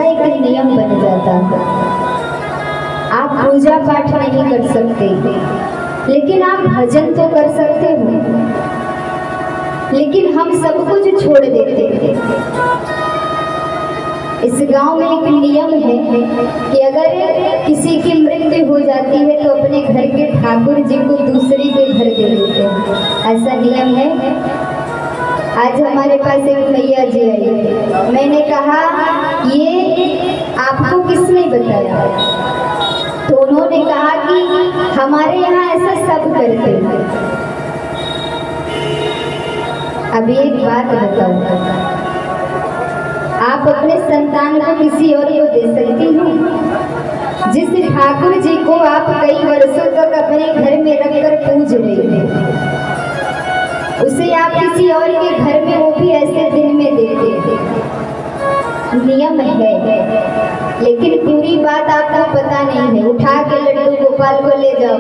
एक नियम बन जाता है। आप पूजा पाठ नहीं कर सकते, लेकिन आप भजन तो कर सकते हो। लेकिन हम सब कुछ छोड़ देते थे। इस गांव में एक नियम है कि अगर किसी की मृत्यु हो जाती है तो अपने घर के ठाकुर जी को दूसरे के घर दे देते हैं। ऐसा नियम है। आज हमारे पास एक मैया जी आई, मैंने कहा ये आपको किसने बताया? तो उन्होंने कहा कि हमारे यहाँ ऐसा सब करते हैं। अभी एक बात बताओ, आप अपने संतान को किसी और को दे सकती हो? जिस ठाकुर जी को आप कई वर्षों तक अपने घर में रखकर पूज रहे थे, उसे आप किसी और के घर में वो भी ऐसे दिन में देते थे। नियम है, लेकिन पूरी बात आपको पता नहीं है। उठा के लड्डू गोपाल को ले जाओ,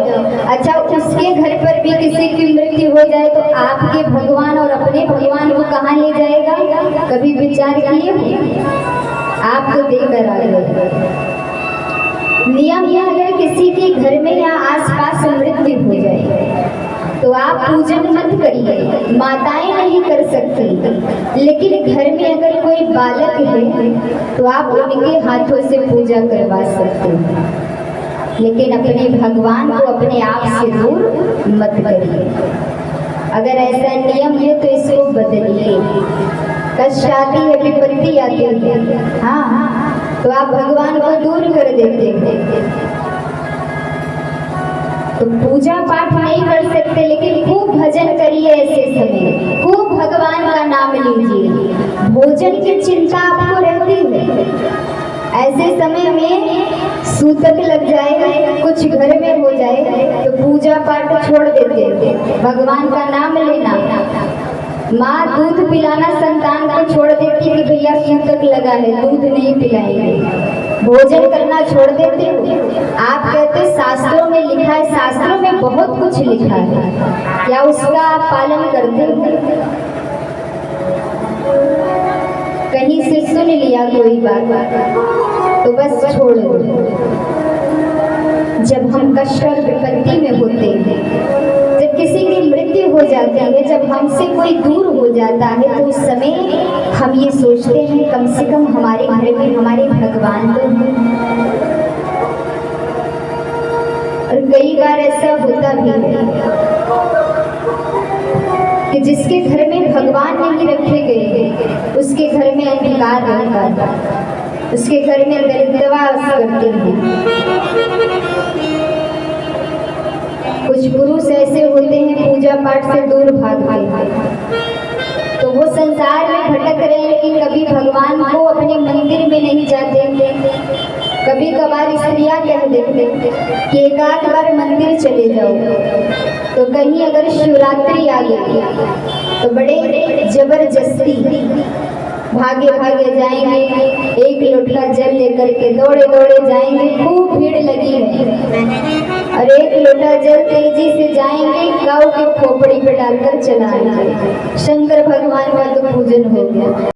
अच्छा उसके घर पर भी किसी की मृत्यु हो जाए तो आपके भगवान और अपने भगवान को कहाँ ले जाएगा? कभी विचार किए? आपको देकर आ गए। नियम यह अगर किसी के घर में या आसपास मृत्यु हो जाए तो आप पूजन मत करिए, माताएं नहीं कर सकती। लेकिन घर में अगर कोई बालक है तो आप उनके हाथों से पूजा करवा सकते हैं। लेकिन अपने भगवान को अपने आप से दूर मत करिए। अगर ऐसा नियम है तो इसको बदलिए। कष्ट आती है, विपत्ति आती है, हाँ, तो आप भगवान को दूर कर देते हैं। तो पूजा पाठ नहीं कर सकते, लेकिन खूब भजन करिए। ऐसे समय खूब भगवान का नाम लीजिए। भोजन की चिंता आपको रहती है, ऐसे समय में सूतक लग जाए, कुछ घर में हो जाए तो पूजा पाठ छोड़ देते, भगवान का नाम लेना। माँ दूध पिलाना संतान को छोड़ देती कि भैया सूतक लगा है, दूध नहीं पिलाएंगे। भोजन करना छोड़ देते हो। आप कहते शास्त्रों में लिखा है, शास्त्रों में बहुत कुछ लिखा है, क्या उसका आप पालन करते हो? कहीं से सुन लिया कोई बात तो बस छोड़ दो। जब हम कष्ट और विपत्ति में होते हैं, जब किसी की मृत्यु हो जाती है, जब हमसे कोई दूर हो जाता है, तो उस समय हम ये सोचते हैं कम से कम हमारे घर में हमारे भगवान तो हैं। और कई बार ऐसा होता भी है कि जिसके घर में भगवान नहीं रखे गए उसके घर में अंधकार रहता है, उसके घर में दरिद्रता वास करती है। कुछ पुरुष ऐसे होते हैं पूजा पाठ से दूर भागते हैं, तो वो संसार में भटक रहे हैं, लेकिन कभी भगवान को अपने मंदिर में नहीं जाते। कभी कभार स्त्रियां कह देते कि एक आध बार मंदिर चले जाओ, तो कहीं अगर शिवरात्रि आ गई तो बड़े जबरदस्ती भागे भागे जाएंगे, एक लोटा जल लेकर के दौड़े दौड़े जाएंगे, खूब भीड़ लगी है, और एक लोटा जल तेजी से जाएंगे, गाँव के खोपड़ी पे डालकर चलाएंगे। शंकर भगवान का तो पूजन हो गया।